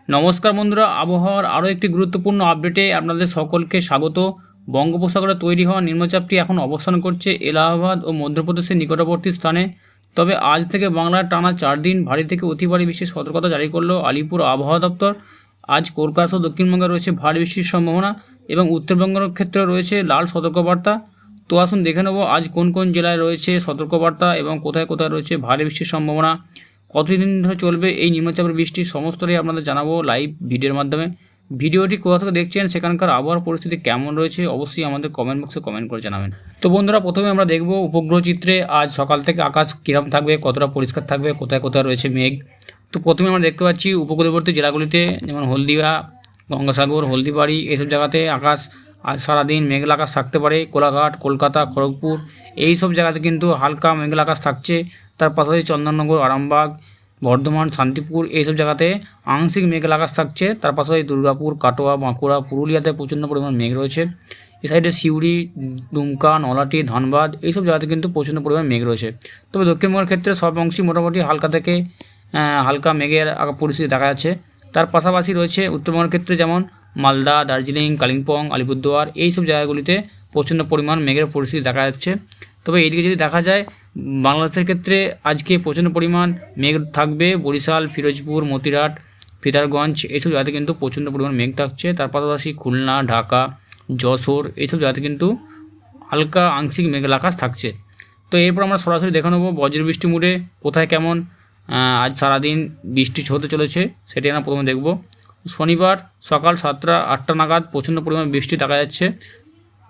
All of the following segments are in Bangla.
নমস্কার বন্ধুরা, আবহাওয়ার আরও একটি গুরুত্বপূর্ণ আপডেটে আপনাদের সকলকে স্বাগত। বঙ্গোপসাগরে তৈরি হওয়া নিম্নচাপটি এখন অবস্থান করছে এলাহাবাদ ও মধ্যপ্রদেশের নিকটবর্তী স্থানে। তবে আজ থেকে বাংলার টানা 4 দিন ভারী থেকে অতি ভারী বৃষ্টির সতর্কতা জারি করল আলিপুর আবহাওয়া দপ্তর। আজ কলকাতা ও দক্ষিণবঙ্গে রয়েছে ভারী বৃষ্টির সম্ভাবনা এবং উত্তরবঙ্গের ক্ষেত্রে রয়েছে লাল সতর্কবার্তা। তো আসুন দেখে নেব আজ কোন কোন জেলায় রয়েছে সতর্কবার্তা এবং কোথায় কোথায় রয়েছে ভারী বৃষ্টির সম্ভাবনা, কতদিন ধরে চলবে এই নিম্নচাপের বৃষ্টির সমস্তটাই আপনাদের জানাবো লাইভ ভিডিওর মাধ্যমে। ভিডিওটি কোথা থেকে দেখছেন, সেখানকার আবহাওয়ার পরিস্থিতি কেমন রয়েছে অবশ্যই আমাদের কমেন্ট বক্সে কমেন্ট করে জানাবেন। তো বন্ধুরা, প্রথমে আমরা দেখব উপগ্রহ চিত্রে আজ সকাল থেকে আকাশ কীরকম থাকবে, কতটা পরিষ্কার থাকবে, কোথায় কোথায় রয়েছে মেঘ। তো প্রথমে আমরা দেখতে পাচ্ছি উপকূলবর্তী জেলাগুলিতে, যেমন হলদিয়া, গঙ্গাসাগর, হলদিবাড়ি এইসব জায়গাতে আকাশ আজ সারাদিন মেঘলা আকাশ থাকতে পারে। কোলাঘাট, কলকাতা, খড়গপুর এই সব জায়গাতে কিন্তু হালকা মেঘলা আকাশ থাকছে। তার পাশাপাশি চন্দননগর, আরামবাগ, বর্ধমান, শান্তিপুর এইসব জায়গাতে আংশিক মেঘলা আকাশ থাকছে। তার পাশাপাশি দুর্গাপুর, কাটোয়া, বাঁকুড়া, পুরুলিয়াতে প্রচণ্ড পরিমাণ মেঘ রয়েছে। এই সাইডে সিউড়ি, দুমকা, নলাটি, ধানবাদ এইসব জায়গাতে কিন্তু প্রচণ্ড পরিমাণ মেঘ রয়েছে। তবে দক্ষিণবঙ্গের ক্ষেত্রে সব অংশই মোটামুটি হালকা থেকে হালকা মেঘের পরিস্থিতি দেখা যাচ্ছে। তার পাশাপাশি রয়েছে উত্তরবঙ্গের ক্ষেত্রে, যেমন মালদা, দার্জিলিং, কালিম্পং, আলিপুরদুয়ার এইসব জায়গাগুলিতে প্রচণ্ড পরিমাণ মেঘের পরিস্থিতি দেখা যাচ্ছে। তবে এইদিকে যদি দেখা যায়, বাংলাদেশের ক্ষেত্রে আজকে প্রচণ্ড পরিমাণ মেঘ থাকবে। বরিশাল, ফিরোজপুর, মতিরাট, ফিতারগঞ্জ এইসব জায়গাতে কিন্তু প্রচণ্ড পরিমাণ মেঘ থাকছে। তার পাশাপাশি খুলনা, ঢাকা, যশোর এইসব জায়গাতে কিন্তু হালকা আংশিক মেঘলা আকাশ থাকছে। তো এরপর আমরা সরাসরি দেখে নেবো বজ্রবৃষ্টি মুডে কোথায় কেমন আজ সারাদিন বৃষ্টি হতে চলেছে, সেটি আমরা প্রথমে দেখব। শনিবার সকাল 7টা-8টা নাগাদ প্রচণ্ড পরিমাণ বৃষ্টি দেখা যাচ্ছে।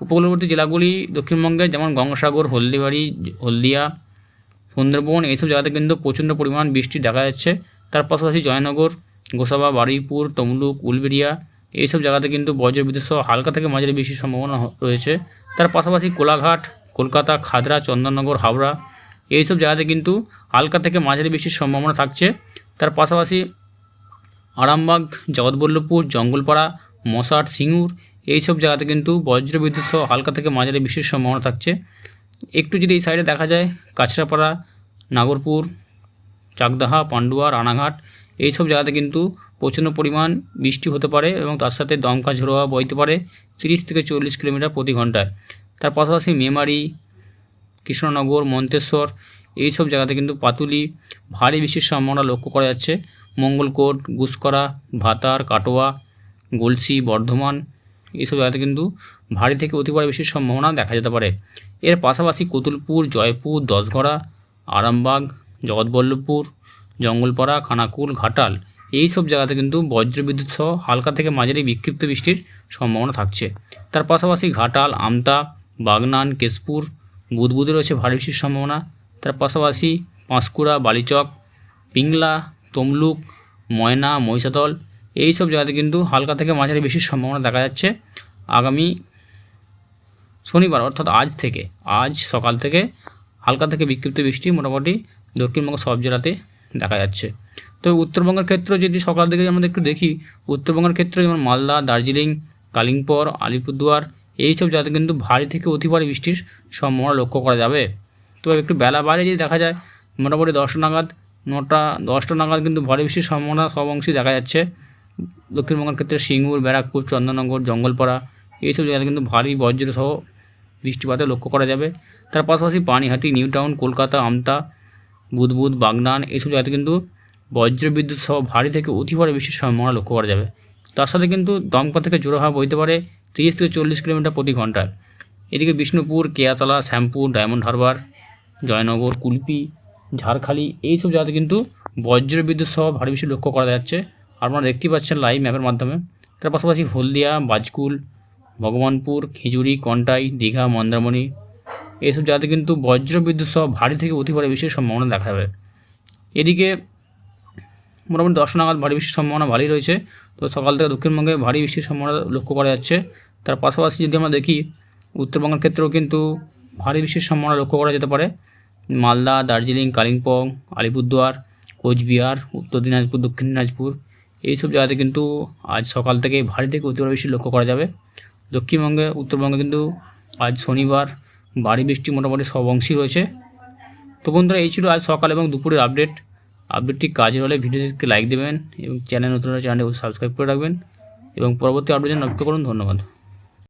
উপকূলবর্তী জেলাগুলি দক্ষিণবঙ্গে, যেমন গঙ্গাসাগর, হলদিবাড়ি, হলদিয়া, সুন্দরবন এইসব জায়গাতে কিন্তু প্রচণ্ড পরিমাণ বৃষ্টি দেখা যাচ্ছে। তার পাশাপাশি জয়নগর, গোসাবা, বারুইপুর, তমলুক, উলবেড়িয়া এইসব জায়গাতে কিন্তু বজ্রবিদ্যুৎ সহ হালকা থেকে মাঝারি বৃষ্টির সম্ভাবনা রয়েছে। তার পাশাপাশি কোলাঘাট, কলকাতা, খাদরা, চন্দননগর, হাওড়া এইসব জায়গাতে কিন্তু হালকা থেকে মাঝারি বৃষ্টির সম্ভাবনা থাকছে। তার পাশাপাশি আরামবাগ, জগৎবল্লভপুর, জঙ্গলপাড়া, মশাট, সিঙ্গুর এইসব জায়গাতে কিন্তু বজ্রবিদ্যুৎ সহ হালকা থেকে মাঝারি বৃষ্টির সম্ভাবনা থাকছে। একটু যদি এই সাইডে দেখা যায়, কাছড়াপাড়া, নাগরপুর, চাকদাহা, পান্ডুয়া, রানাঘাট এইসব জায়গাতে কিন্তু প্রচণ্ড পরিমাণ বৃষ্টি হতে পারে এবং তার সাথে দমকা ঝোড়ো হাওয়া বইতে পারে 30 থেকে 40 কিলোমিটার প্রতি ঘন্টায়। তার পাশাপাশি মেমারি, কৃষ্ণনগর, মন্তেশ্বর এইসব জায়গাতে কিন্তু পাতুলি ভারী বৃষ্টির সম্ভাবনা লক্ষ্য করা যাচ্ছে। মঙ্গলকোট, গুসকরা, ভাতার, কাটোয়া, গলসি, বর্ধমান এইসব জায়গাতে কিন্তু ভারী থেকে অতি ভারী বৃষ্টির সম্ভাবনা দেখা যেতে পারে। এর পাশাপাশি কতুলপুর, জয়পুর, দশঘরা, আরামবাগ, জগৎবল্লভপুর, জঙ্গলপাড়া, খানাকুল, ঘাটাল এইসব জায়গাতে কিন্তু বজ্রবিদ্যুৎ সহ হালকা থেকে মাঝারি বিক্ষিপ্ত বৃষ্টির সম্ভাবনা থাকছে। তার পাশাপাশি ঘাটাল, আমতা, বাগনান, কেশপুর, বুদবুদে রয়েছে ভারী বৃষ্টির সম্ভাবনা। তার পাশাপাশি পাঁশকুড়া, বালিচক, পিংলা, তমলুক, ময়না, মহিষাদল এইসব জায়গাতে কিন্তু হালকা থেকে মাঝারি বৃষ্টির সম্ভাবনা দেখা যাচ্ছে আগামী শনিবার, অর্থাৎ আজ সকাল থেকে হালকা থেকে বিক্ষিপ্ত বৃষ্টি মোটামুটি দক্ষিণবঙ্গ সব জেলাতে দেখা যাচ্ছে। তবে উত্তরবঙ্গের ক্ষেত্রে যদি সকাল থেকে আমরা একটু দেখি, উত্তরবঙ্গের ক্ষেত্রে যেমন মালদা, দার্জিলিং, কালিম্পং, আলিপুরদুয়ার এইসব জায়গাতে কিন্তু ভারী থেকে অতি ভারী বৃষ্টির সম্ভাবনা লক্ষ্য করা যাবে। তো একটু বেলা বাইরে যদি দেখা যায়, মোটামুটি 10টা নাগাদ, 9টা-10টা নাগাদ কিন্তু ভারী বৃষ্টির সম্ভাবনা সব অংশেই দেখা যাচ্ছে। দক্ষিণবঙ্গের ক্ষেত্রে সিঙ্গুর, ব্যারাকপুর, চন্দননগর, জঙ্গলপাড়া এইসব জায়গাতে কিন্তু ভারী বজ্র সহ বৃষ্টিপাতের লক্ষ্য করা যাবে। তার পাশাপাশি পানিহাটি, নিউ টাউন, কলকাতা, আমতা, বুদবুদ, বাগনান এইসব জায়গাতে কিন্তু বজ্রবিদ্যুৎ সহ ভারী থেকে অতি ভারী বৃষ্টির সম্ভাবনা লক্ষ্য করা যাবে। তার সাথে কিন্তু দমকা থেকে জোড়ো হাওয়া বইতে পারে 30 থেকে 40 কিলোমিটার প্রতি ঘন্টায়। এদিকে বিষ্ণুপুর, কেয়াতলা, শ্যামপুর, ডায়মন্ড হারবার, জয়নগর, কুলপি, ঝাড়খালি এইসব জায়গাতে কিন্তু বজ্রবিদ্যুৎ সহ ভারী বৃষ্টি লক্ষ্য করা যাচ্ছে। আপনারা দেখতেই পাচ্ছেন লাইভ ম্যাপের মাধ্যমে। তার পাশাপাশি হলদিয়া, বাজকুল, ভগবানপুর, খিজুরি, কন্টাই, দীঘা, মন্দারমণি এইসব জায়গাতে কিন্তু বজ্রবিদ্যুৎ সহ ভারী থেকে অতি ভারী বৃষ্টির সম্ভাবনা দেখা যাবে। এদিকে মোটামুটি 10 নাগাদ ভারী বৃষ্টির সম্ভাবনা ভালোই রয়েছে। তো সকাল থেকে দক্ষিণবঙ্গে ভারী বৃষ্টির সম্ভাবনা লক্ষ্য করা যাচ্ছে। তার পাশাপাশি যদি আমরা দেখি, উত্তরবঙ্গের ক্ষেত্রেও কিন্তু ভারী বৃষ্টির সম্ভাবনা লক্ষ্য করা যেতে পারে। মালদা, দার্জিলিং, কালিম্পং, আলিপুরদুয়ার, কোচবিহার, উত্তর দিনাজপুর, দক্ষিণ দিনাজপুর এইসব জায়গাতে কিন্তু আজ সকাল থেকে ভারী থেকে অতি ভারী বৃষ্টি লক্ষ্য করা যাবে। দক্ষিণবঙ্গে, উত্তরবঙ্গে কিন্তু আজ শনিবার ভারী বৃষ্টি মোটামুটি সব অংশই রয়েছে। তো বন্ধুরা, এই ছিল আজ সকাল এবং দুপুরের আপডেট। আপডেটটি কাজের হলে ভিডিওটিকে লাইক দেবেন এবং চ্যানেল নতুন চ্যানেলটি সাবস্ক্রাইব করে রাখবেন এবং পরবর্তী আপডেট জন্য অপেক্ষা করুন। ধন্যবাদ।